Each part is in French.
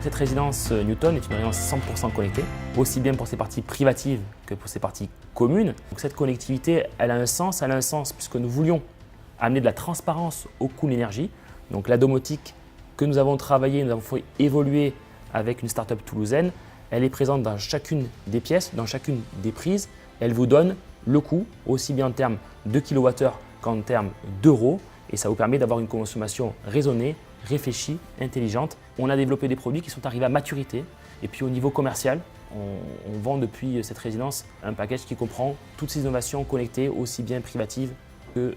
Cette résidence Newton est une résidence 100% connectée, aussi bien pour ses parties privatives que pour ses parties communes. Donc cette connectivité, elle a un sens puisque nous voulions amener de la transparence au coût de l'énergie. Donc la domotique que nous avons travaillé, nous avons fait évoluer avec une start-up toulousaine, elle est présente dans chacune des pièces, dans chacune des prises. Elle vous donne le coût, aussi bien en termes de kilowattheure qu'en termes d'euros. Et ça vous permet d'avoir une consommation raisonnée, réfléchie, intelligente. On a développé des produits qui sont arrivés à maturité. Et puis au niveau commercial, on vend depuis cette résidence un package qui comprend toutes ces innovations connectées, aussi bien privatives que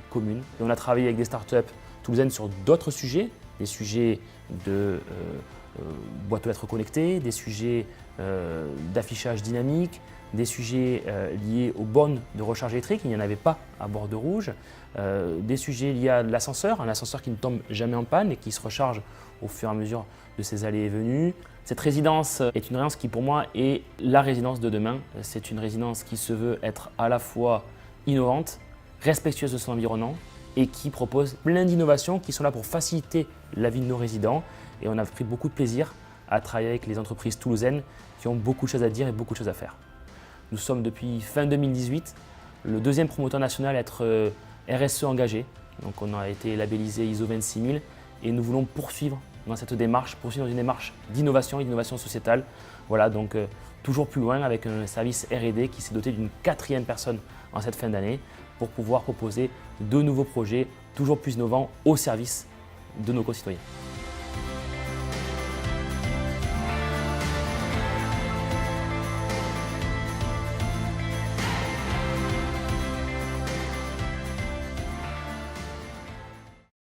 communes. Et on a travaillé avec des startups toulousaines sur d'autres sujets, des sujets de boîtes aux lettres connectées, des sujets d'affichage dynamique, des sujets liés aux bornes de recharge électrique, il n'y en avait pas à Bordeaux-Rouge, des sujets liés à l'ascenseur, un ascenseur qui ne tombe jamais en panne et qui se recharge au fur et à mesure de ses allées et venues. Cette résidence est une résidence qui pour moi est la résidence de demain. C'est une résidence qui se veut être à la fois innovante, respectueuse de son environnement et qui propose plein d'innovations qui sont là pour faciliter la vie de nos résidents. Et on a pris beaucoup de plaisir à travailler avec les entreprises toulousaines qui ont beaucoup de choses à dire et beaucoup de choses à faire. Nous sommes depuis fin 2018 le deuxième promoteur national à être RSE engagé. Donc on a été labellisé ISO 26000 et nous voulons poursuivre dans cette démarche, poursuivre dans une démarche d'innovation et d'innovation sociétale. Voilà, donc toujours plus loin avec un service R&D qui s'est doté d'une 4e personne en cette fin d'année pour pouvoir proposer de nouveaux projets toujours plus innovants au service de nos concitoyens.